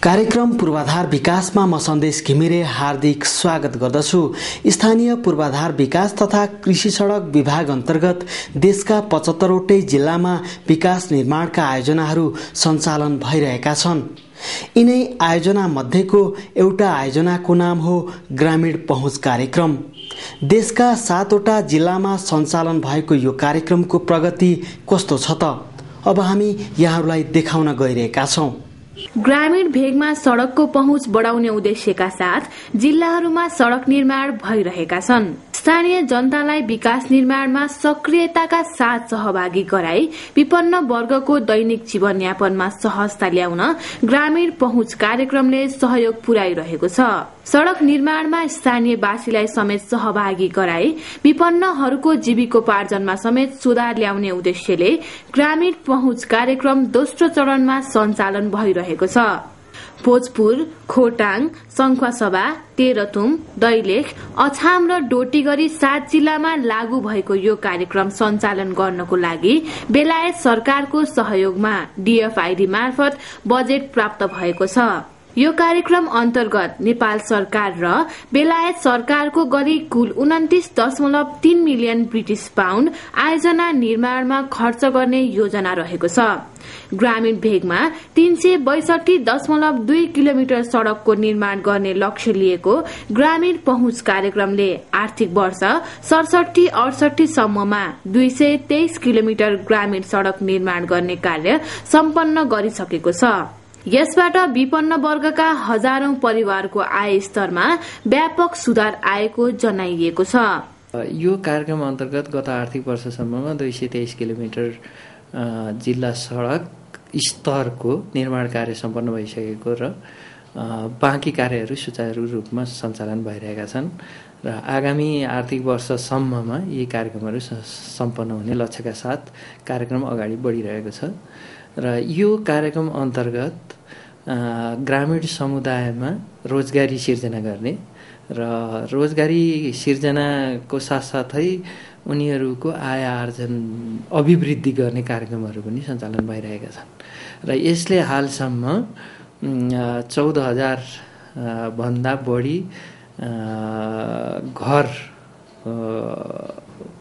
कार्यक्रम पूर्वाधार विकासमा म सन्देश घिमिरे हार्दिक स्वागत गर्दछु। स्थानीय पूर्वाधार विकास तथा कृषि सडक विभाग अन्तर्गत देशका 75वटै जिल्लामा विकास निर्माणका आयोजनाहरू सञ्चालन भइरहेका छन्। यिनै आयोजना मध्येको एउटा आयोजनाको नाम हो ग्रामीण पहुँच कार्यक्रम। देशका 7वटा जिल्लामा सञ्चालन भएको यो कार्यक्रमको प्रगति कस्तो छ त अब हामी यहाँहरूलाई देखाउन गइरहेका छौं। ग्रामीण भेगमा सड़कको पहुँच बढाउने उद्देश्यका साथ जिल्लाहरूमा सड़क निर्माण भइरहेका छन्। स्थानीय जनतालाई विकास निर्माणमा सक्रियताका साथ सहभागी गराई विपन्न वर्गको दैनिक जीवनयापनमा सहजता ल्याउन ग्रामीण पहुँच कार्यक्रमले सहयोग पुर्याइरहेको छ। सड़क निर्माणमा स्थानीयवासीलाई समेत सहभागी गराई विपन्नहरूको जीविकोपार्जनमा समेत सुधार ल्याउने उद्देश्यले ग्रामीण पहुँच कार्यक्रम दोस्रो चरणमा सञ्चालन भइरहेको छ। भोजपुर, खोटाङ, सङ्खुवासभा, तेह्रथुम, दैलेख, अछाम र डोटीगरी 7 जिल्लामा लागू भएको यो कार्यक्रम सञ्चालन गर्नको लागि बेलायत सरकारको सहयोगमा DFID मार्फत बजेट प्राप्त भएको छ। यो कार्यक्रम अन्तर्गत नेपाल सरकार र बेलायत सरकारको गरी कुल 29.3 मिलियन ब्रिटिश पाउन्ड आयोजना निर्माणमा खर्च गर्ने योजना रहेको छ। ग्रामीण भेगमा 362.2 किलोमिटर सड़कको निर्माण गर्ने लक्ष्य लिएको ग्रामीण पहुँच कार्यक्रमले आर्थिक वर्ष 67-68 सम्ममा 223 किलोमिटर ग्रामीण सड़क निर्माण गर्ने कार्य सम्पन्न गरिसकेको छ। यसबाट विपन्न वर्गका हजारौं परिवारको आय स्तरमा व्यापक सुधार आएको जनाइएको छ। यो कार्यक्रम अन्तर्गत गत आर्थिक वर्षसम्ममा 223 किलोमिटर जिल्ला सड़क स्तरको निर्माण कार्य सम्पन्न भइसकेको र बाँकी कार्यहरू सुचारू रूपमा सञ्चालन भइरहेका छन् र आगामी आर्थिक वर्षसम्ममा यी कार्यक्रमहरू सम्पन्न हुने लक्ष्यका साथ कार्यक्रम अगाडि बढिरहेको छ र यो कार्यक्रम अन्तर्गत ग्रामीण समुदायमा रोजगारी सिर्जना गर्ने र रोजगारी सिर्जनाको साथसाथै उनीहरूको आय आर्जन अभिवृद्धि गर्ने कार्यक्रमहरू पनि सञ्चालन भइरहेका छन् र यसले हालसम्म 14,000 भन्दा बढी घर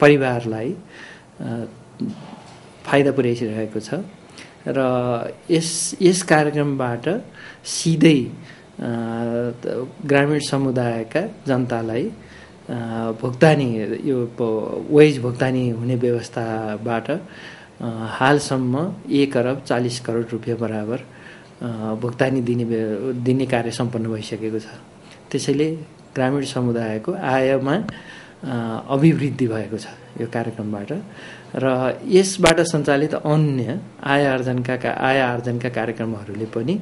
परिवारलाई फाइदा पुर्याइरहेको छ र यस कार्यक्रमबाट सिधै ग्रामीण समुदायका जनतालाई भुक्तानी यो वेज भुक्तानी हुने व्यवस्थाबाट हालसम्म 1 अरब 40 करोड रुपियाँ बराबर भुक्तानी दिने कार्य सम्पन्न भइसकेको छ। त्यसैले ग्रामीण समुदायको आयमा अभिवृद्धि भएको छ यो कार्यक्रमबाट र यसबाट सञ्चालित अन्य आय आर्जनका कार्यक्रमहरूले पनि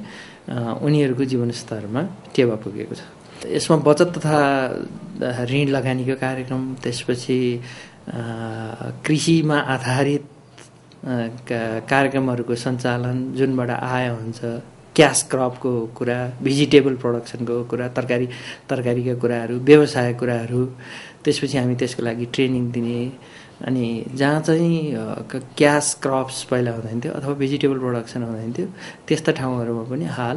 उनीहरूको जीवनस्तरमा टेवा पुगेको छ। यसमा बचत तथा ऋण लगानीको कार्यक्रम, त्यसपछि कृषिमा आधारित कार्यक्रमहरूको सञ्चालन जुनबाट आय हुन्छ, क्यास क्रपको कुरा, भेजिटेबल प्रोडक्सनको कुरा, तरकारीका कुराहरू, व्यवसाय कुराहरू, त्यसपछि हामी त्यसको लागि ट्रेनिङ दिने अनि जहाँ चाहिँ क्यास क्रप्स पहिला हुँदैनथ्यो अथवा भेजिटेबल प्रोडक्सन हुँदैनथ्यो त्यस्ता ठाउँहरूमा पनि हाल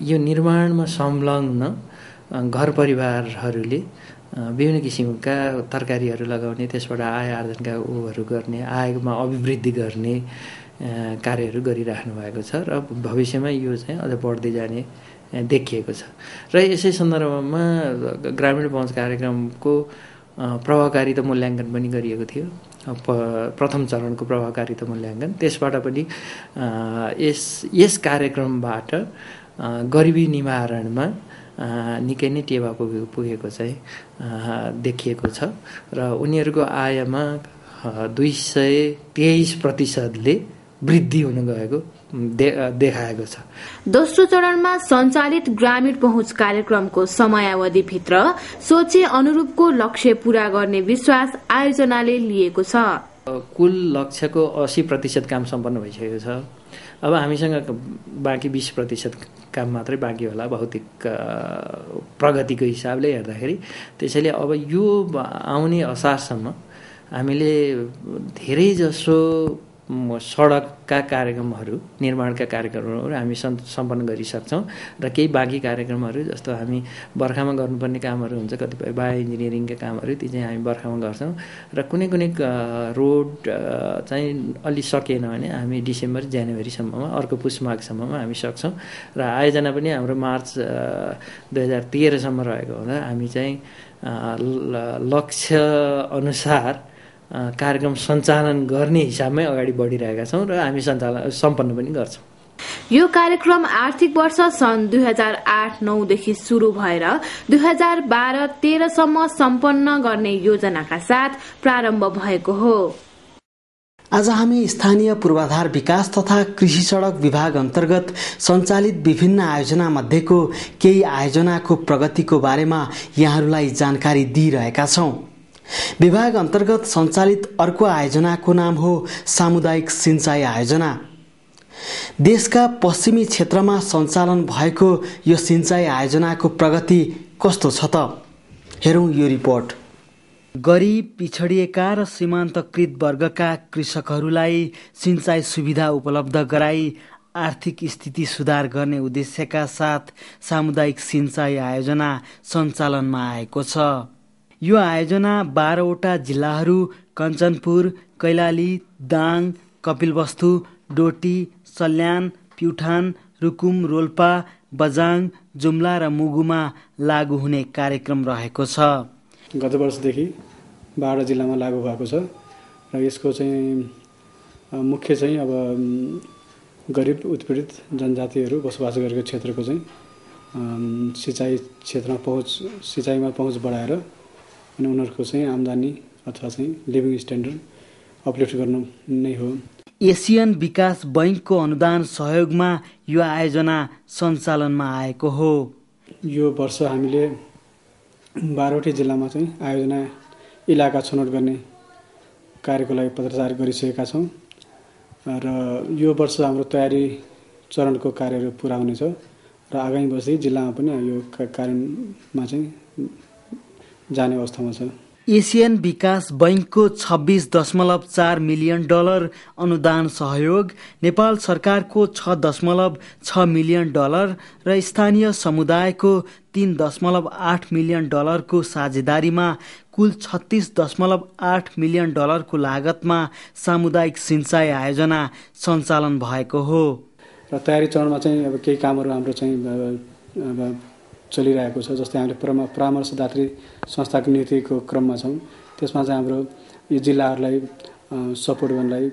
यो निर्माणमा संलग्न घर परिवारहरूले विभिन्न किसिमका तरकारीहरू लगाउने, त्यसबाट आय आर्जनका उहरू गर्ने, आयमा अभिवृद्धि गर्ने कार्यहरू गरिराख्नु भएको छ र भविष्यमा यो चाहिँ अझ बढ्दै जाने देखिएको छ। र यसै सन्दर्भमा ग्रामीण पहुँच कार्यक्रमको प्रभावकारिता मूल्याङ्कन पनि गरिएको थियो। प्रथम चरणको प्रभावकारिता मूल्याङ्कन, त्यसबाट पनि यस कार्यक्रमबाट गरिबी निवारणमा निकै नै टेवा पुगेको चाहिँ देखिएको छ र उनीहरूको आयमा 223% वृद्धि हुन गएको देखाएको छ। दोस्रो चरणमा सञ्चालित ग्रामीण पहुँच कार्यक्रमको समयावधिभित्र सोचे अनुरूपको लक्ष्य पूरा गर्ने विश्वास आयोजनाले लिएको छ। कुल लक्ष्यको 80% काम सम्पन्न भइसकेको छ। अब हामीसँग बाँकी 20% काम मात्रै बाँकी होला भौतिक प्रगतिको हिसाबले हेर्दाखेरि। त्यसैले अब यो आउने असारसम्म हामीले धेरै जसो सडकका कार्यक्रमहरू निर्माणका कार्यक्रमहरू हामी सम्पन्न गरिसक्छौँ र केही बाँकी कार्यक्रमहरू जस्तो हामी बर्खामा गर्नुपर्ने कामहरू हुन्छ कतिपय बायो इन्जिनियरिङका कामहरू ती चाहिँ हामी बर्खामा गर्छौँ र कुनै रोड चाहिँ अलि सकिएन भने हामी डिसेम्बर जनवरीसम्ममा अर्को पुस माघसम्ममा हामी सक्छौँ र आयोजना पनि हाम्रो मार्च 2013सम्म रहेको हुँदा हामी चाहिँ लक्ष्य अनुसार कार्यक्रम सञ्चालन गर्ने हिसाबमै अगाडि बढिरहेका छौँ र हामी सम्पन्न पनि गर्छौँ। यो कार्यक्रम आर्थिक वर्ष सन् 2008-09 देखि शुरू भएर 2012-13 सम्म सम्पन्न गर्ने योजनाका साथ प्रारम्भ भएको हो। आज हामी स्थानीय पूर्वाधार विकास तथा कृषि सडक विभाग अन्तर्गत सञ्चालित विभिन्न आयोजना मध्येको केही आयोजनाको प्रगतिको बारेमा यहाँहरूलाई जानकारी दिइरहेका छौं। विभाग अन्तर्गत सञ्चालित अर्को आयोजनाको नाम हो सामुदायिक सिंचाई आयोजना। देशका पश्चिमी क्षेत्रमा सञ्चालन भएको यो सिंचाई आयोजनाको प्रगति कस्तो छ त? हेरौं यो रिपोर्ट। गरिब, पिछडिएका र सीमान्तकृत वर्गका कृषकहरूलाई सिंचाई सुविधा उपलब्ध गराई आर्थिक स्थिति सुधार गर्ने उद्देश्यका साथ सामुदायिक सिंचाई आयोजना सञ्चालनमा आएको छ। यो आयोजना 12वटा जिल्लाहरू कञ्चनपुर, कैलाली, दाङ, कपिलवस्तु, डोटी, सल्यान, प्युठान, रुकुम, रोल्पा, बजाङ, जुम्ला र मुगुमा लागू हुने कार्यक्रम रहेको छ। गत वर्षदेखि 12 जिल्लामा लागू भएको छ र यसको चाहिँ मुख्य चाहिँ अब गरिब उत्पीडित जनजातिहरू बसोबास गरेको क्षेत्रको चाहिँ सिँचाइमा पहुँच बढाएर अनि उनीहरूको चाहिँ आम्दानी अथवा चाहिँ लिभिङ स्ट्यान्डर्ड अपलिफ्ट गर्नु नै हो। एसियन विकास बैङ्कको अनुदान सहयोगमा यो आयोजना सञ्चालनमा आएको हो। यो वर्ष हामीले 12वटै जिल्लामा चाहिँ आयोजना इलाका छनौट गर्ने कार्यको लागि पत्राचार गरिसकेका छौँ र यो वर्ष हाम्रो तयारी चरणको कार्यहरू पुरा हुनेछ र आगामी वर्ष जिल्लामा पनि यो कार्यमा चाहिँ जाने अवस्थामा छ। एसियन विकास बैङ्कको $26.4 मिलियन अनुदान सहयोग, नेपाल सरकारको $6.6 मिलियन र स्थानीय समुदायको $3.8 मिलियन को साझेदारीमा कुल $36.8 मिलियन को लागतमा सामुदायिक सिंचाई आयोजना सञ्चालन भएको हो। र तयारी चरणमा चाहिँ अब केही कामहरू हाम्रो चाहिँ अब चलिरहेको छ। जस्तै हामीले परामर्शदात्री संस्थाको नियुक्तिको क्रममा छौँ। त्यसमा चाहिँ हाम्रो यो जिल्लाहरूलाई सपोर्ट गर्नलाई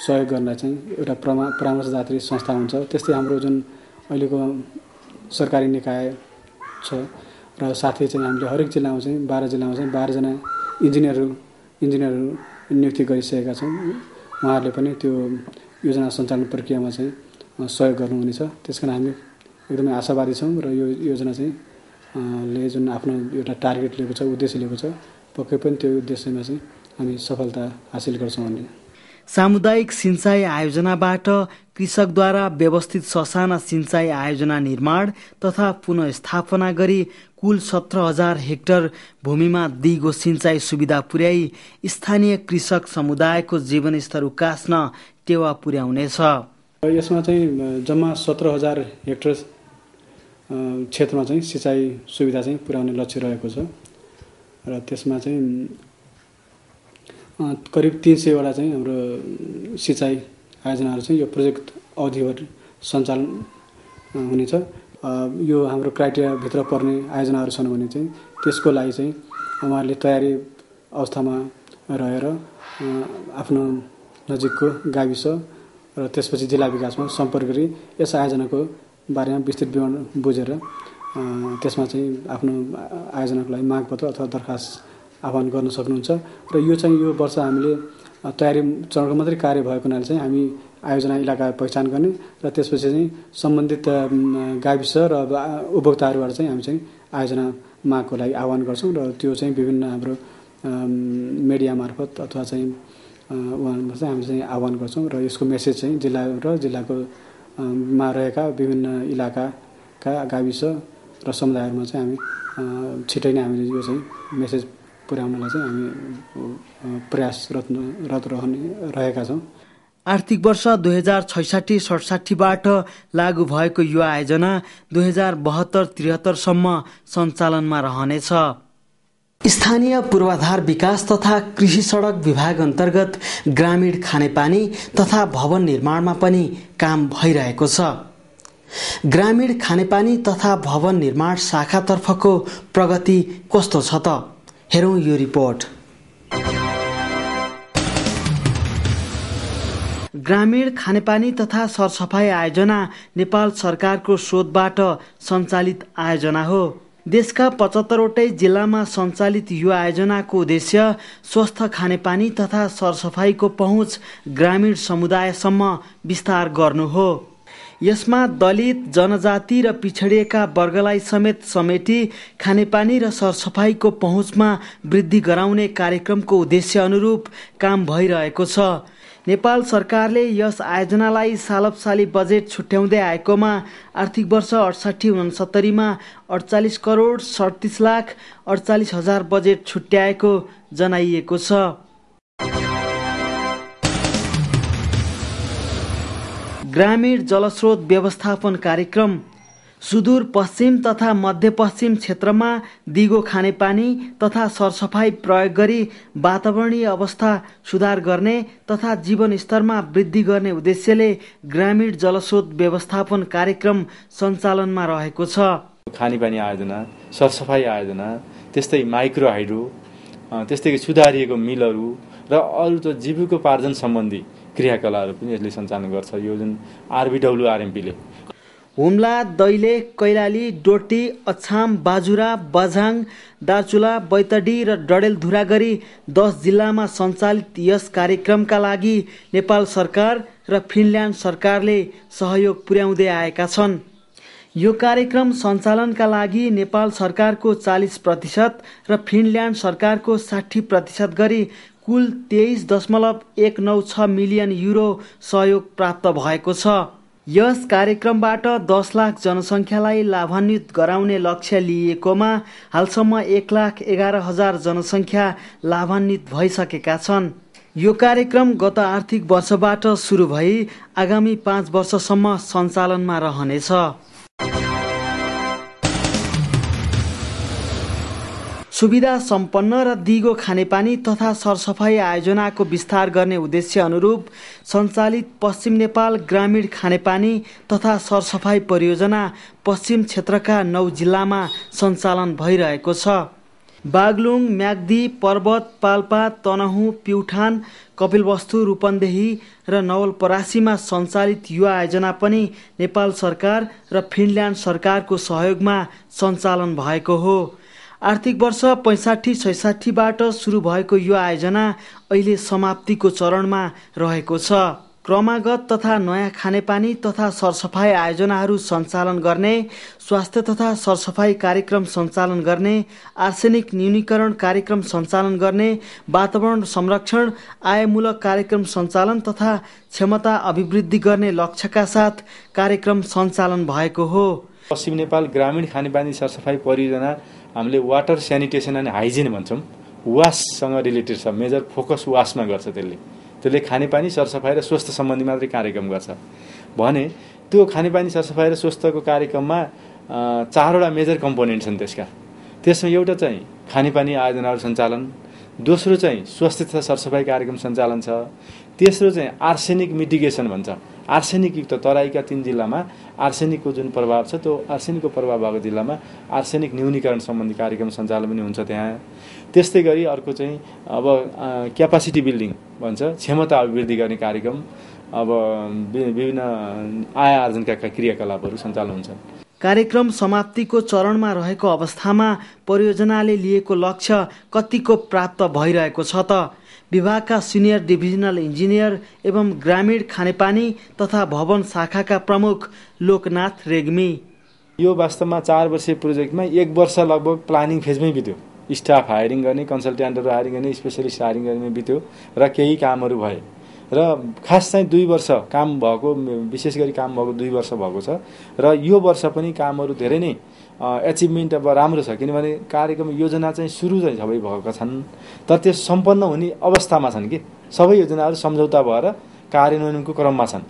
सहयोग गर्नलाई चाहिँ एउटा परामर्शदात्री संस्था हुन्छ। त्यस्तै हाम्रो जुन अहिलेको सरकारी निकाय छ र साथै चाहिँ हामीले हरेक जिल्लामा चाहिँ 12 जिल्लामा चाहिँ 12 जना इन्जिनियरहरू नियुक्ति गरिसकेका छौँ। उहाँहरूले पनि त्यो योजना सञ्चालन प्रक्रियामा चाहिँ सहयोग गर्नुहुनेछ। त्यसकारण हामी एकदमै आशावादी छौँ र यो योजना चाहिँ ले जुन आफ्नो एउटा टार्गेट लिएको छ, उद्देश्य लिएको छ, पक्कै पनि त्यो उद्देश्यमा चाहिँ हामी सफलता हासिल गर्छौँ भन्ने। सामुदायिक सिंचाई आयोजनाबाट कृषकद्वारा व्यवस्थित ससाना सिंचाई आयोजना निर्माण तथा पुनःस्थापना गरी कुल 17,000 हेक्टर भूमिमा दिगो सिंचाई सुविधा पुर्याई स्थानीय कृषक समुदायको जीवनस्तर उकास्न टेवा पुर्याउनेछ। यसमा चाहिँ जम्मा 17,000 हेक्टर क्षेत्रमा चाहिँ सिँचाइ सुविधा चाहिँ पुर्याउने लक्ष्य रहेको छ र त्यसमा चाहिँ करिब 300वटा चाहिँ हाम्रो सिँचाइ आयोजनाहरू चाहिँ यो प्रोजेक्ट अवधिभर सञ्चालन हुनेछ। यो हाम्रो क्राइटेरियाभित्र पर्ने आयोजनाहरू छन् भने चाहिँ त्यसको लागि चाहिँ उहाँहरूले तयारी अवस्थामा रहेर आफ्नो नजिकको गाविस र त्यसपछि जिल्ला विकासमा सम्पर्क गरी यस आयोजनाको बारेमा विस्तृत विवरण बुझेर त्यसमा चाहिँ आफ्नो आयोजनाको लागि मागपत्र अथवा दरखास्त आह्वान गर्न सक्नुहुन्छ। र यो चाहिँ यो वर्ष हामीले तयारी चरणको मात्रै कार्य भएको हुनाले चाहिँ हामी आयोजना इलाका पहिचान गर्ने र त्यसपछि चाहिँ सम्बन्धित गाविस र उपभोक्ताहरूबाट चाहिँ हामी चाहिँ आयोजना मागको लागि आह्वान गर्छौँ र त्यो चाहिँ विभिन्न हाम्रो मिडिया मार्फत अथवा चाहिँ उहाँहरूमा चाहिँ हामी चाहिँ आह्वान गर्छौँ र यसको मेसेज चाहिँ जिल्ला र जिल्लाको मा रहेका विभिन्न इलाकाका गाविस र समुदायहरूमा चाहिँ हामी छिटै नै हामीले यो चाहिँ मेसेज पुर्याउनलाई चाहिँ हामी प्रयासरत रहेका छौँ। आर्थिक वर्ष 2066-67बाट लागू भएको यो आयोजना 2072-73 सम्म सञ्चालनमा रहनेछ। स्थानीय पूर्वाधार विकास तथा कृषि सडक विभाग अन्तर्गत ग्रामीण खानेपानी तथा भवन निर्माणमा पनि काम भइरहेको छ। ग्रामीण खानेपानी तथा भवन निर्माण शाखातर्फको प्रगति कस्तो छ त? हेरौँ यो रिपोर्ट। ग्रामीण खानेपानी तथा सरसफाई आयोजना नेपाल सरकारको स्रोतबाट सञ्चालित आयोजना हो। देशका 75वटै जिल्लामा सञ्चालित यो आयोजनाको उद्देश्य स्वस्थ खानेपानी तथा सरसफाईको पहुँच ग्रामीण समुदायसम्म विस्तार गर्नु हो। यसमा दलित, जनजाति र पिछडिएका वर्गलाई समेत समेटी खानेपानी र सरसफाईको पहुँचमा वृद्धि गराउने कार्यक्रमको उद्देश्य अनुरूप काम भइरहेको छ। नेपाल सरकारले यस आयोजनालाई सालपसाली बजेट छुट्याउँदै आएकोमा आर्थिक वर्ष 68-69मा 48 करोड 37 लाख 48 हजार बजेट छुट्याएको जनाइएको छ। ग्रामीण जलस्रोत व्यवस्थापन कार्यक्रम सुदूर पश्चिम तथा मध्यपश्चिम क्षेत्रमा दिगो खानेपानी तथा सरसफाई प्रयोग गरी वातावरणीय अवस्था सुधार गर्ने तथा जीवनस्तरमा वृद्धि गर्ने उद्देश्यले ग्रामीण जलस्रोत व्यवस्थापन कार्यक्रम सञ्चालनमा रहेको छ। खानेपानी आयोजना, सरसफाई आयोजना, त्यस्तै माइक्रो हाइड्रो, त्यस्तै सुधारिएको मिलहरू र अरू त जीविकोपार्जन सम्बन्धी क्रियाकलापहरू पनि यसले सञ्चालन गर्छ। यो जुन RBWRMP ले हुम्ला, दैले, कैलाली, डोटी, अछाम, बाजुरा, बझाङ, दार्चुला, बैतडी र डडेलधुरा गरी 10 जिल्लामा सञ्चालित यस कार्यक्रमका लागि नेपाल सरकार र फिनल्यान्ड सरकारले सहयोग पुर्याउँदै आएका छन्। यो कार्यक्रम सञ्चालनका लागि नेपाल सरकारको 40% र फिनल्यान्ड सरकारको 60% गरी कुल 23.196 मिलियन युरो सहयोग प्राप्त भएको छ। यस कार्यक्रमबाट 10 लाख जनसङ्ख्यालाई लाभान्वित गराउने लक्ष्य लिएकोमा हालसम्म 1,11,000 जनसङ्ख्या लाभान्वित भइसकेका छन्। यो कार्यक्रम गत आर्थिक वर्षबाट सुरु भई आगामी 5 वर्षसम्म सञ्चालनमा रहनेछ। सुविधा सम्पन्न र दिगो खानेपानी तथा सरसफाई आयोजनाको विस्तार गर्ने उद्देश्य अनुरूप सञ्चालित पश्चिम नेपाल ग्रामीण खानेपानी तथा सरसफाई परियोजना पश्चिम क्षेत्रका 9 जिल्लामा सञ्चालन भइरहेको छ। बागलुङ, म्याग्दी, पर्वत, पाल्पा, तनहुँ, प्युठान, कपिलवस्तु, रूपन्देही र नवलपरासीमा सञ्चालित यो आयोजना पनि नेपाल सरकार र फिनल्यान्ड सरकारको सहयोगमा सञ्चालन भएको हो। आर्थिक वर्ष 65-66बाट सुरु भएको यो आयोजना अहिले समाप्तिको चरणमा रहेको छ। क्रमागत तथा नयाँ खानेपानी तथा सरसफाई आयोजनाहरू सञ्चालन गर्ने, स्वास्थ्य तथा सरसफाई कार्यक्रम सञ्चालन गर्ने, आर्सेनिक न्यूनीकरण कार्यक्रम सञ्चालन गर्ने, वातावरण संरक्षण, आयमूलक कार्यक्रम सञ्चालन तथा क्षमता अभिवृद्धि गर्ने लक्ष्यका साथ कार्यक्रम सञ्चालन भएको हो। पश्चिम नेपाल ग्रामीण खानेपानी सरसफाई परियोजना हामीले वाटर स्यानिटेसन एन्ड हाइजिन भन्छौँ। वाससँग रिलेटेड छ, मेजर फोकस वासमा गर्छ। त्यसले खानेपानी सरसफाई र स्वास्थ्य सम्बन्धी मात्रै कार्यक्रम गर्छ भने त्यो खानेपानी सरसफाई र स्वास्थ्यको कार्यक्रममा 4वटा मेजर कम्पोनेन्ट छन् त्यसमा एउटा चाहिँ खानेपानी आयोजनाहरू सञ्चालन, दोस्रो चाहिँ स्वास्थ्य तथा सरसफाई कार्यक्रम सञ्चालन छ, तेस्रो चाहिँ आर्सेनिक मिटिगेसन भन्छ। आर्सेनिक युक्त तराईका 3 जिल्लामा आर्सेनिकको जुन प्रभाव छ त्यो आर्सेनिकको प्रभाव भएको जिल्लामा आर्सेनिक न्यूनीकरण सम्बन्धी कार्यक्रम सञ्चालन पनि हुन्छ त्यहाँ। त्यस्तै गरी अर्को चाहिँ अब क्यापासिटी बिल्डिङ भन्छ, क्षमता अभिवृद्धि गर्ने कार्यक्रम, अब विभिन्न आय आर्जनका क्रियाकलापहरू सञ्चालन हुन्छन्। कार्यक्रम समाप्तिको चरणमा रहेको अवस्थामा परियोजनाले लिएको लक्ष्य कतिको प्राप्त भइरहेको छ त? विभागका सिनियर डिभिजनल इन्जिनियर एवं ग्रामीण खानेपानी तथा भवन शाखाका प्रमुख लोकनाथ रेग्मी। यो वास्तवमा 4 वर्षीय प्रोजेक्टमा 1 वर्ष लगभग प्लानिङ फेजमै बित्यो। स्टाफ हायरिङ गर्ने, कन्सल्ट्यान्टहरू हायरिङ गर्ने, स्पेसलिस्ट हायरिङ गर्ने बित्यो र केही कामहरू भए र खास चाहिँ 2 वर्ष काम भएको, विशेष गरी काम भएको 2 वर्ष भएको छ र यो वर्ष पनि कामहरू धेरै नै एचिभमेन्ट अब राम्रो छ। किनभने कार्यक्रम योजना चाहिँ सुरु चाहिँ सबै भएका छन् तर त्यो सम्पन्न हुने अवस्थामा छन् कि सबै योजनाहरू सम्झौता भएर कार्यान्वयनको क्रममा छन्।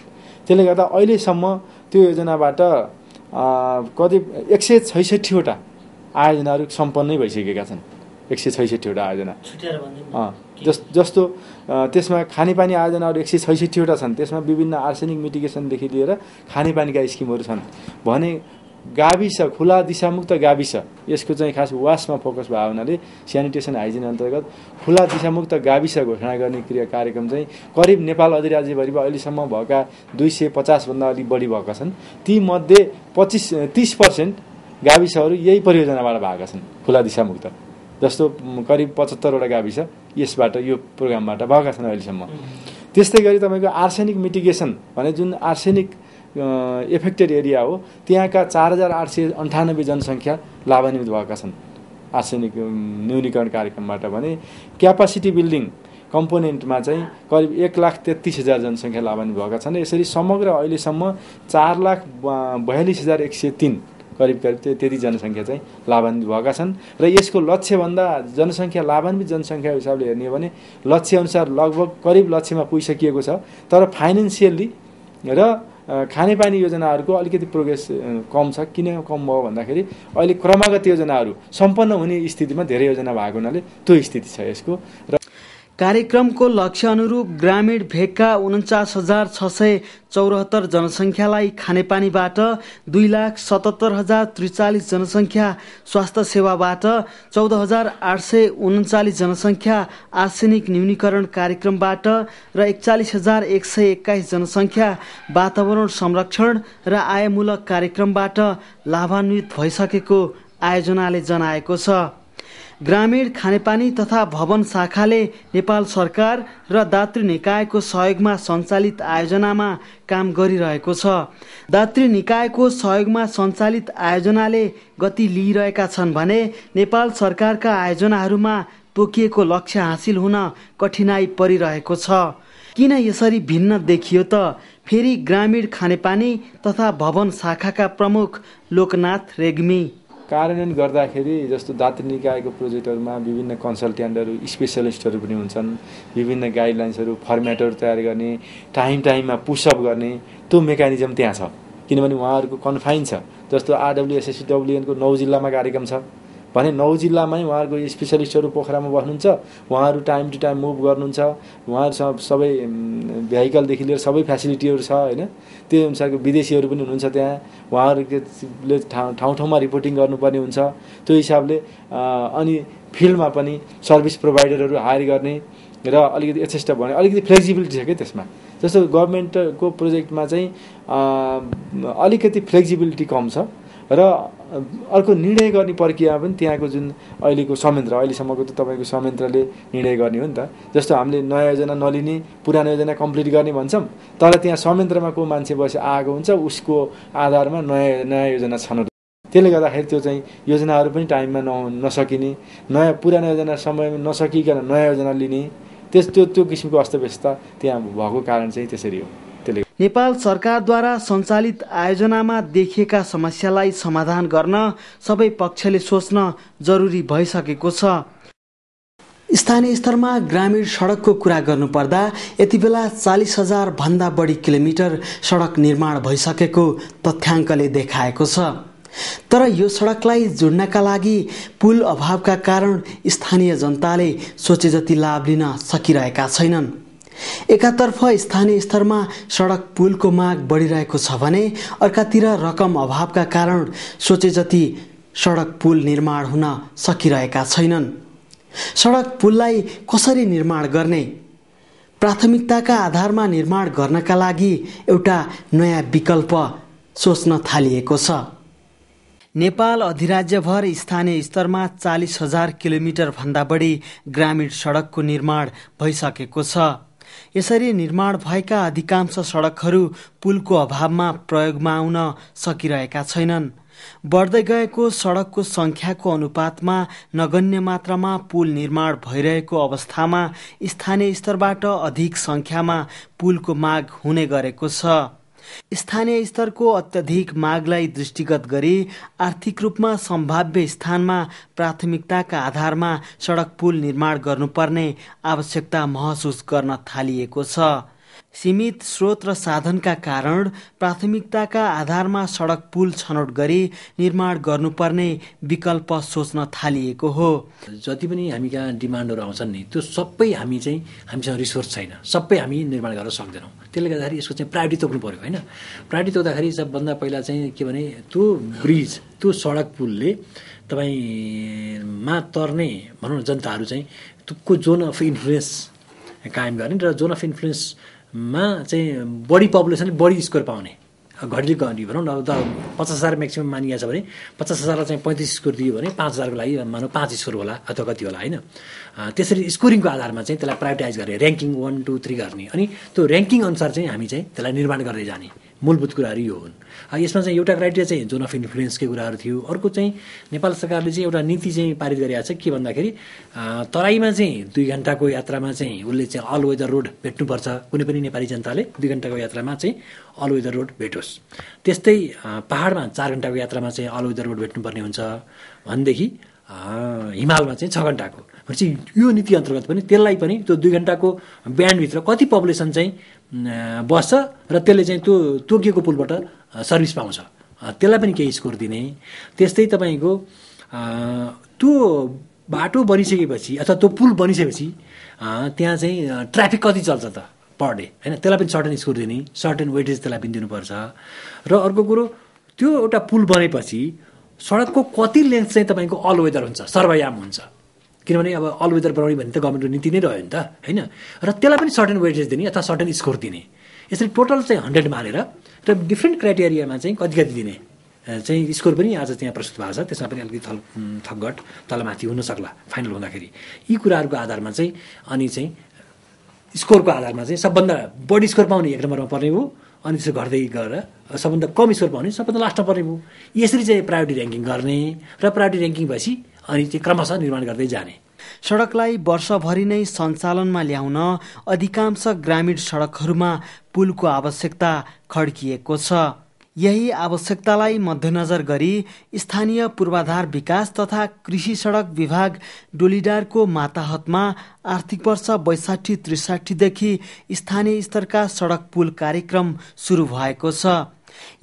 त्यसले गर्दा अहिलेसम्म त्यो योजनाबाट कति 166वटा आयोजनाहरू सम्पन्नै भइसकेका छन्। 166वटा आयोजना जस्तो त्यसमा खानेपानी आयोजनाहरू 166वटा छन्। त्यसमा विभिन्न आर्सेनिक मिटिगेसनदेखि लिएर खानेपानीका स्किमहरू छन् भने गाविस खुला दिशामुक्त गाविस यसको चाहिँ खास वासमा फोकस भएको हुनाले स्यानिटेसन हाइजिन अन्तर्गत खुला दिशामुक्त गाविस घोषणा गर्ने कार्यक्रम चाहिँ करिब नेपाल अधिराज्यभरिमा अहिलेसम्म भएका 250 भन्दा अलि बढी भएका छन्। तीमध्ये 30% गाविसहरू यही परियोजनाबाट भएका छन्। खुला दिशामुक्त जस्तो करिब 75वटा गाविस यसबाट यो प्रोग्रामबाट भएका छन् अहिलेसम्म। त्यस्तै गरी तपाईँको आर्सेनिक मिटिगेसन भने जुन आर्सेनिक एफेक्टेड एरिया हो त्यहाँका 4898 जनसङ्ख्या लाभान्वित भएका छन् आर्सेनिक न्यूनीकरण कार्यक्रमबाट भने क्यापासिटी बिल्डिङ कम्पोनेन्टमा चाहिँ करिब 1,33,000 जनसङ्ख्या लाभान्वित भएका छन्। यसरी समग्र अहिलेसम्म 4,42,103 करिब त्यति जनसङ्ख्या चाहिँ लाभान्वित भएका छन् र यसको लक्ष्यभन्दा जनसङ्ख्या लाभान्वित जनसङ्ख्या हिसाबले हेर्ने हो भने लक्ष्यअनुसार लगभग करिब लक्ष्यमा पुगिसकिएको छ। तर फाइनेन्सियल्ली र खानेपानी योजनाहरूको अलिकति प्रोग्रेस कम छ। किन कम भयो भन्दाखेरि अहिले क्रमागत योजनाहरू सम्पन्न हुने स्थितिमा धेरै योजना भएको हुनाले त्यो स्थिति छ यसको। र कार्यक्रमको लक्ष्य अनुरूप ग्रामीण भेगका 49,674 जनसङ्ख्यालाई खानेपानीबाट, 2,77,043 जनसङ्ख्या स्वास्थ्य सेवाबाट, 14,839 जनसङ्ख्या आर्सेनिक न्यूनीकरण कार्यक्रमबाट र 41,121 जनसङ्ख्या वातावरण संरक्षण र आयमूलक कार्यक्रमबाट लाभान्वित भइसकेको आयोजनाले जनाएको छ। ग्रामीण खानेपानी तथा भवन शाखाले नेपाल सरकार र दातृ निकायको सहयोगमा सञ्चालित आयोजनामा काम गरिरहेको छ। दातृ निकायको सहयोगमा सञ्चालित आयोजनाले गति लिइरहेका छन् भने नेपाल सरकारका आयोजनाहरूमा तोकिएको लक्ष्य हासिल हुन कठिनाई परिरहेको छ। किन यसरी भिन्न देखियो त? फेरि ग्रामीण खानेपानी तथा भवन शाखाका प्रमुख लोकनाथ रेग्मी कार्यान्वयन गर्दाखेरि जस्तो दातृ निकायको प्रोजेक्टहरूमा विभिन्न कन्सल्ट्यान्टहरू स्पेसलिस्टहरू पनि हुन्छन्। विभिन्न गाइडलाइन्सहरू फर्मेटहरू तयार गर्ने, टाइममा पुसअप गर्ने त्यो मेकानिजम त्यहाँ छ। किनभने उहाँहरूको कन्फाइन छ। जस्तो RWSSWN को 9 जिल्लामा कार्यक्रम छ भने 9 जिल्लामै उहाँहरूको स्पेसलिस्टहरू पोखरामा बस्नुहुन्छ। उहाँहरू टाइम टु टाइम मुभ गर्नुहुन्छ। उहाँहरू सबै भेहिकलदेखि लिएर सबै फेसिलिटीहरू छ होइन। त्यो अनुसारको विदेशीहरू पनि हुनुहुन्छ त्यहाँ। उहाँहरूले ठाउँ ठाउँमा रिपोर्टिङ गर्नुपर्ने हुन्छ। त्यो हिसाबले अनि फिल्डमा पनि सर्भिस प्रोभाइडरहरू हायर गर्ने र अलिकति यथेष्ट भने अलिकति फ्लेक्सिबिलिटी छ क्या त्यसमा। जस्तो गभर्मेन्टको प्रोजेक्टमा चाहिँ अलिकति फ्लेक्सिबिलिटी कम छ र अर्को निर्णय गर्ने प्रक्रिया पनि त्यहाँको जुन अहिलेको संयन्त्र अहिलेसम्मको त तपाईँको संयन्त्रले निर्णय गर्ने हो नि त। जस्तो हामीले नयाँ योजना नलिने पुरानो योजना कम्प्लिट गर्ने भन्छौँ, तर त्यहाँ संयन्त्रमा को मान्छे बसी आएको हुन्छ उसको आधारमा नयाँ योजना छनौट। त्यसले गर्दाखेरि त्यो चाहिँ योजनाहरू पनि टाइममा नसकिने, नयाँ पुरानो योजना समयमा नसकिकन नयाँ योजना लिने, त्यो किसिमको अस्तव्यस्तता त्यहाँ भएको कारण चाहिँ त्यसरी हो। नेपाल सरकारद्वारा सञ्चालित आयोजनामा देखिएका समस्यालाई समाधान गर्न सबै पक्षले सोच्न जरुरी भइसकेको छ। स्थानीय स्तरमा ग्रामीण सडकको कुरा गर्नुपर्दा यति बेला 40,000 भन्दा बढी किलोमिटर सडक निर्माण भइसकेको तथ्याङ्कले देखाएको छ। तर यो सडकलाई जोड्नका लागि पुल अभावका कारण स्थानीय जनताले सोचे जति लाभ लिन सकिरहेका छैनन्। एकातर्फ स्थानीय स्तरमा सडक पुलको माग बढिरहेको छ भने अर्कातिर रकम अभावका कारण सोचे जति सडक पुल निर्माण हुन सकिरहेका छैनन्। सडक पुललाई कसरी निर्माण गर्ने? प्राथमिकताका आधारमा निर्माण गर्नका लागि एउटा नयाँ विकल्प सोच्न थालिएको छ। नेपाल अधिराज्यभर स्थानीय स्तरमा 40,000 किलोमिटर भन्दा बढी ग्रामीण सडकको निर्माण भइसकेको छ। यसरी निर्माण भएका अधिकांश सडकहरू पुलको अभावमा प्रयोगमा आउन सकिरहेका छैनन्। बढ्दै गएको सडकको संख्याको अनुपातमा नगण्य मात्रामा पुल निर्माण भइरहेको अवस्थामा स्थानीय स्तरबाट अधिक संख्यामा पुलको माग हुने गरेको छ। स्थानीय स्तरको अत्यधिक मागलाई दृष्टिगत गरी आर्थिक रूपमा सम्भाव्य स्थानमा प्राथमिकताका आधारमा सडक पुल निर्माण गर्नुपर्ने आवश्यकता महसुस गर्न थालिएको छ। सीमित स्रोत र साधनका कारण प्राथमिकताका आधारमा सडक पुल छनौट गरी निर्माण गर्नुपर्ने विकल्प सोच्न थालिएको हो। जति पनि हामी कहाँ डिमान्डहरू आउँछन् नि त्यो सबै हामीसँग रिसोर्स छैन, सबै हामी निर्माण गर्न सक्दैनौँ। त्यसले गर्दाखेरि यसको चाहिँ प्रायोरिटी तोक्नु पऱ्यो होइन। प्रायोरिटी तोक्दाखेरि सबभन्दा पहिला चाहिँ के भने त्यो ब्रिज त्यो सडक पुलले तपाईँमा तर्ने भनौँ न जनताहरू चाहिँ त्यो जोन अफ इन्फ्लुएन्स कायम गर्ने र जोन अफ इन्फ्लुएन्समा चाहिँ बढी पपुलेसनले बढी स्कोर पाउने घडीले घडी भनौँ न। अब 50,000 म्याक्सिमम मानिएको छ भने 50,000लाई चाहिँ 35 स्कोर दियो भने 5,000को लागि मानौ 5 स्कोर होला अथवा कति होला होइन। त्यसरी स्कोरिङको आधारमा चाहिँ त्यसलाई प्रायोरिटाइज गर्ने, ऱ्याङ्किङ 1, 2, 3 गर्ने, अनि त्यो ऱ्याङ्किङ अनुसार चाहिँ हामी चाहिँ त्यसलाई निर्माण गर्दै जाने मूलभूत कुराहरू यो हुन्। यसमा चाहिँ एउटा क्राइटेरिया चाहिँ जोन अफ इन्फ्लुएन्सकै कुराहरू थियो। अर्को चाहिँ नेपाल सरकारले चाहिँ एउटा नीति चाहिँ पारित गरेको छ के भन्दाखेरि तराईमा चाहिँ 2 घन्टाको यात्रामा चाहिँ उसले चाहिँ अल वेदर रोड भेट्नुपर्छ। कुनै पनि नेपाली जनताले 2 घन्टाको यात्रामा चाहिँ अल वेदर रोड भेटोस्। त्यस्तै पहाडमा 4 घन्टाको यात्रामा चाहिँ अल वेदर रोड भेट्नुपर्ने हुन्छ भनेदेखि हिमालमा चाहिँ 6 घन्टाको भनेपछि यो नीति अन्तर्गत पनि त्यसलाई पनि त्यो 2 घन्टाको ब्यान्डभित्र कति पपुलेसन चाहिँ बस्छ र त्यसले चाहिँ त्यो तोकिएको पुलबाट सर्भिस पाउँछ त्यसलाई पनि केही स्कोर दिने। त्यस्तै तपाईँको त्यो बाटो बनिसकेपछि अथवा त्यो पुल बनिसकेपछि त्यहाँ चाहिँ ट्राफिक कति चल्छ त पर डे होइन, त्यसलाई पनि सर्टेन स्कोर दिने, सर्टेन वेटेज त्यसलाई पनि दिनुपर्छ। र अर्को कुरो त्यो एउटा पुल बनेपछि सडकको कति लेन्थ चाहिँ तपाईँको अल वेदर हुन्छ, सर्वयाम हुन्छ। किनभने अब अल वेदर बनाउने भने त गभर्मेन्टको नीति नै रह्यो नि त होइन। र त्यसलाई पनि सर्टेन वेटेज दिने अथवा सर्टेन स्कोर दिने। यसरी टोटल चाहिँ 100 मानेर र डिफ्रेन्ट क्राइटेरियामा चाहिँ कति दिने चाहिँ स्कोर पनि आज त्यहाँ प्रस्तुत भएको छ। त्यसमा पनि अलिकति थपघट तलमाथि हुन सक्ला फाइनल हुँदाखेरि। यी कुराहरूको आधारमा चाहिँ अनि चाहिँ स्कोरको आधारमा चाहिँ सबभन्दा बढी स्कोर पाउने 1 नम्बरमा पर्ने हो, अनि त्यसो गर्दै गएर सबभन्दा कम स्कोर पाउने सबभन्दा लास्टमा पर्ने हो। यसरी चाहिँ प्रायोरिटी ऱ्याङ्किङ गर्ने र प्रायोरिटी ऱ्याङ्किङ भएपछि अनि चाहिँ क्रमशः निर्माण गर्दै जाने। सडकलाई वर्षभरि नै सञ्चालनमा ल्याउन अधिकांश ग्रामीण सडकहरूमा पुलको आवश्यकता खड्किएको छ। यही आवश्यकतालाई मध्यनजर गरी स्थानीय पूर्वाधार विकास तथा कृषि सडक विभाग डोलीडारको माताहतमा आर्थिक वर्ष 62-63 देखि स्थानीय स्तरका सडक पुल कार्यक्रम सुरु भएको छ।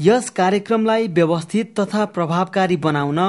यस कार्यक्रमलाई व्यवस्थित तथा प्रभावकारी बनाउन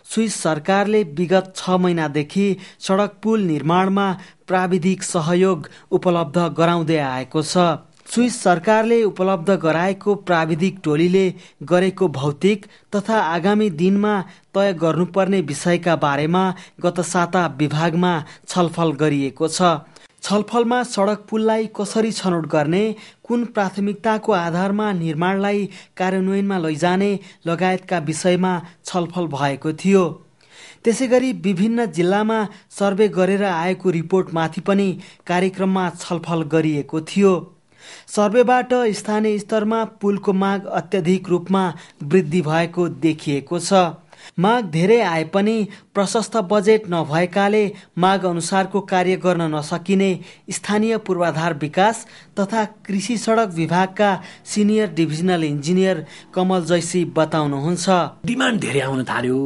स्विस सरकारले विगत 6 महिनादेखि सडक पुल निर्माणमा प्राविधिक सहयोग उपलब्ध गराउँदै आएको छ। स्विस सरकारले उपलब्ध गराएको प्राविधिक टोलीले गरेको भौतिक तथा आगामी दिनमा तय गर्नुपर्ने विषयका बारेमा गत साता विभागमा छलफल गरिएको छ। छलफलमा सडक पुललाई कसरी छनौट गर्ने, कुन प्राथमिकताको आधारमा निर्माणलाई कार्यान्वयनमा लैजाने लगायतका विषयमा छलफल भएको थियो। त्यसैगरी विभिन्न जिल्लामा सर्वे गरेर आएको रिपोर्टमाथि पनि कार्यक्रममा छलफल गरिएको थियो। सर्वेबाट स्थानीय स्तरमा पुलको माग अत्यधिक रूपमा वृद्धि भएको देखिएको छ। माग धेरै आए पनि प्रशस्त बजेट नभएकाले माग अनुसारको कार्य गर्न नसकिने स्थानीय पूर्वाधार विकास तथा कृषि सडक विभागका सिनियर डिभिजनल इन्जिनियर कमल जैसी बताउनुहुन्छ। डिमान्ड धेरै आउन थाल्यो।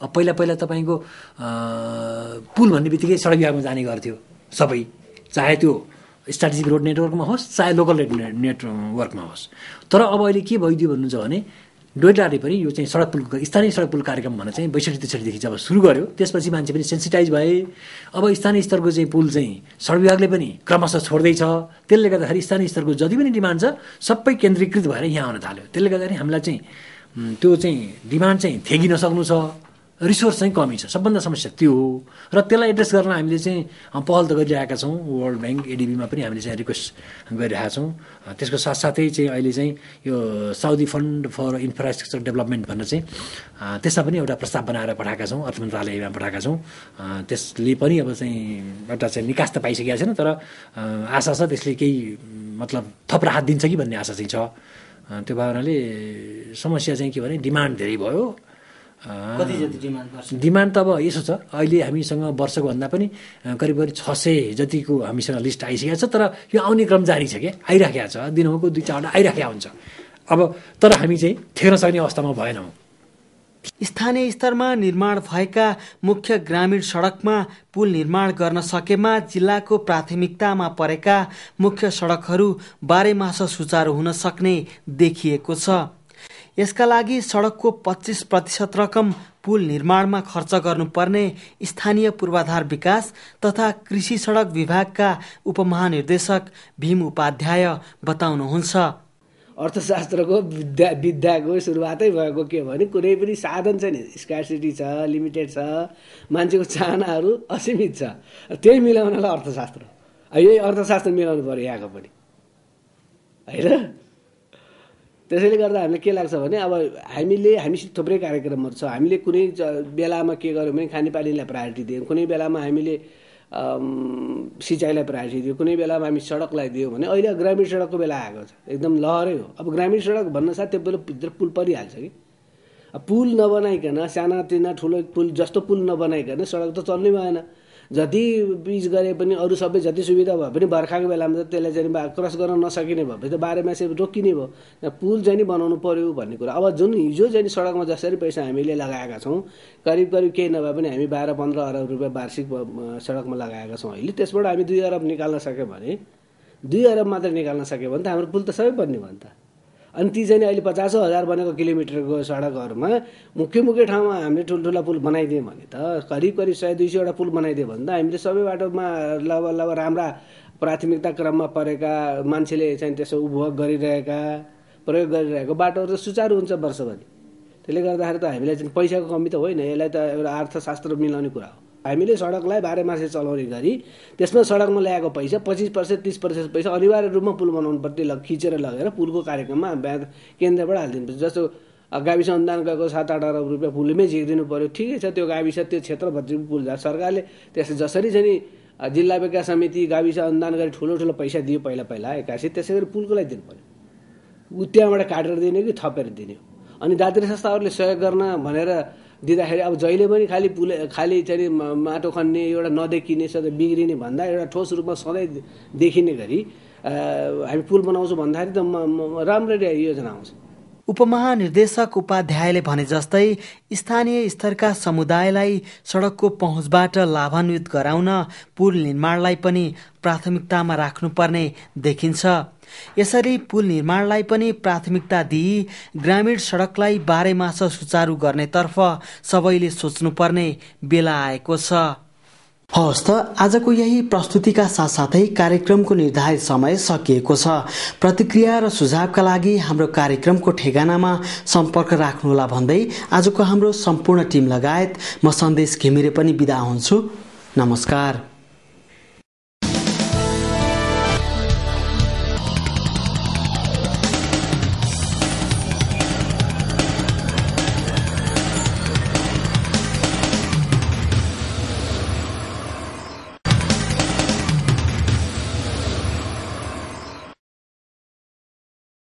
पहिला पहिला तपाईँको पुल भन्ने बित्तिकै सडक विभागमा जाने गर्थ्यो सबै, चाहे त्यो स्ट्राटेजिक रोड नेटवर्कमा होस् चाहे लोकल नेटवर्कमा होस्। तर अब अहिले के भइदियो भन्नुहुन्छ भने डोइलाले पनि यो चाहिँ सडक पुलको स्थानीय सडक पुल कार्यक्रम भनेर चाहिँ 62-63 जब सुरु गर्यो त्यसपछि मान्छे पनि सेन्सिटाइज भए। अब स्थानीय स्तरको चाहिँ पुल चाहिँ सडक विभागले पनि क्रमशः छोड्दैछ। त्यसले गर्दाखेरि स्थानीय स्तरको जति पनि डिमान्ड छ सबै केन्द्रीकृत भएर यहाँ आउन थाल्यो। त्यसले गर्दाखेरि हामीलाई चाहिँ त्यो चाहिँ डिमान्ड चाहिँ थेगिन सक्नु छ, रिसोर्स चाहिँ कमी छ, सबभन्दा समस्या त्यो हो। र त्यसलाई एड्रेस गर्न हामीले चाहिँ पहल त गरिरहेका छौँ। वर्ल्ड ब्याङ्क एडिबीमा पनि हामीले चाहिँ रिक्वेस्ट गरिरहेका छौँ। त्यसको साथसाथै चाहिँ अहिले चाहिँ यो Saudi fund for infrastructure development भनेर चाहिँ त्यसमा पनि एउटा प्रस्ताव बनाएर पठाएका छौँ, अर्थ मन्त्रालयमा पठाएका छौँ। त्यसले पनि अब चाहिँ एउटा चाहिँ निकास त पाइसकेका छैन, तर आशा छ त्यसले केही मतलब थप राहत दिन्छ कि भन्ने आशा चाहिँ छ। त्यो भावनाले समस्या चाहिँ के भने डिमान्ड धेरै भयो। कति जति डिमान्ड गर्छ? डिमान्ड त अब यसो छ, अहिले हामीसँग वर्षको भन्दा पनि करिब 600 जतिको हामीसँग लिस्ट आइसकेको छ। तर यो आउने क्रम जारी छ, क्या आइराखेको छ, दिनहुँको 2-4वटा आइराखेको हुन्छ। अब तर हामी चाहिँ ठेक्न सक्ने अवस्थामा भएनौँ। स्थानीय स्तरमा निर्माण भएका मुख्य ग्रामीण सडकमा पुल निर्माण गर्न सकेमा जिल्लाको प्राथमिकतामा परेका मुख्य सडकहरू बाह्रैमास सुचारू हुन सक्ने देखिएको छ। यसका लागि सडकको 25% रकम पुल निर्माणमा खर्च गर्नुपर्ने स्थानीय पूर्वाधार विकास तथा कृषि सडक विभागका उपमहानिर्देशक भीम उपाध्याय बताउनुहुन्छ। अर्थशास्त्रको विद्याको सुरुवातै भएको के भने कुनै पनि साधन छैन, स्कार्सिटी छ, लिमिटेड छ, मान्छेको चाहनाहरू असीमित छ, त्यही मिलाउनलाई अर्थशास्त्र। यही अर्थशास्त्र मिलाउनु पर्यो यहाँको पनि होइन। त्यसैले गर्दा हामीलाई के लाग्छ भने अब हामीसित थुप्रै कार्यक्रमहरू छ। हामीले कुनै बेलामा के गर्यौँ भने खानेपानीलाई प्रायोरिटी दियौँ, कुनै बेलामा हामीले सिँचाइलाई प्रायोरिटी दियो, कुनै बेलामा हामी सडकलाई दियौँ भने अहिले ग्रामीण सडकको बेला आएको छ, एकदम लहरै हो। अब ग्रामीण सडक भन्न साथ त्यो बेला भित्र पुल परिहाल्छ कि। अब पुल नबनाइकन सानातिना ठुलो पुल जस्तो पुल नबनाइकन सडक त चल्नै भएन। जति पिच गरे पनि अरू सबै जति सुविधा भए पनि बर्खाको बेलामा त त्यसलाई चाहिँ क्रस गर्न नसकिने भए त बाह्रैमासे रोकिने भयो। पुल चाहिँ नि बनाउनु पर्यो भन्ने कुरा। अब जुन हिजो चाहिँ सडकमा जसरी पैसा हामीले लगाएका छौँ, करिब केही नभए पनि हामी 12-15 अरब रुपियाँ वार्षिक सडकमा लगाएका छौँ अहिले। त्यसबाट हामी 2 अरब निकाल्न सक्यो भने 2 अरब मात्र निकाल्न सक्यो भने त हाम्रो पुल त सबै बन्ने भयो नि त। अनि ती चाहिँ अहिले 50,000 बनेको किलोमिटरको सडकहरूमा मुख्य ठाउँमा हामीले ठुल्ठुला पुल बनाइदियौँ भने त करिब 100-200 वटा पुल बनाइदियो भने त हामीले सबै बाटोमा लगभग राम्रा प्राथमिकता क्रममा परेका मान्छेले चाहिँ त्यसो उपभोग गरिरहेका प्रयोग गरिरहेको बाटोहरू त सुचारू हुन्छ वर्षभरि। त्यसले गर्दाखेरि त हामीलाई चाहिँ पैसाको कमी त होइन, यसलाई त एउटा अर्थशास्त्र मिलाउने कुरा हो। हामीले सडकलाई बाह्रैमासे चलाउने गरी त्यसमा सडकमा ल्याएको पैसा 25% 30% पैसा अनिवार्य रूपमा पुल बनाउनुप्रति खिचेर लगेर पुलको कार्यक्रममा केन्द्रबाट हालिदिनुपर्छ। जस्तो गाविस अनुदान गएको 7-8 अरब रुपियाँ पुलमै झिकिदिनु पर्यो, ठिकै छ, त्यो गाविस त्यो क्षेत्रभरि पुल जा। सरकारले त्यसै जसरी चाहिँ जिल्ला विकास समिति गाविस अनुदान गरी ठुलो पैसा दियो पहिला 81, त्यसै गरी पुलको लागि दिनु पर्यो। त्यहाँबाट काटेर दिने कि थपेर दिने हो। अनि दात्री संस्थाहरूले सहयोग गर्न भनेर दिँदाखेरि अब जहिले पनि खाली चाहिँ माटो खन्ने एउटा नदेखिने सधैँ बिग्रिने भन्दा एउटा ठोस रूपमा सधैँ देखिने गरी हामी पुल बनाउँछौँ भन्दाखेरि त राम्ररी योजना आउँछ। उपमहानिर्देशक उपाध्यायले भने जस्तै स्थानीय स्तरका समुदायलाई सडकको पहुँचबाट लाभान्वित गराउन पुल निर्माणलाई पनि प्राथमिकतामा राख्नुपर्ने देखिन्छ। यसरी पुल निर्माणलाई पनि प्राथमिकता दिई ग्रामीण सडकलाई बाह्रैमास सुचारू गर्नेतर्फ सबैले सोच्नुपर्ने बेला आएको छ। हवस् त, आजको यही प्रस्तुतिका साथसाथै कार्यक्रमको निर्धारित समय सकिएको छ। प्रतिक्रिया र सुझावका लागि हाम्रो कार्यक्रमको ठेगानामा सम्पर्क राख्नुहोला भन्दै आजको हाम्रो सम्पूर्ण टिम लगायत म सन्देश घिमिरे पनि बिदा हुन्छु। नमस्कार।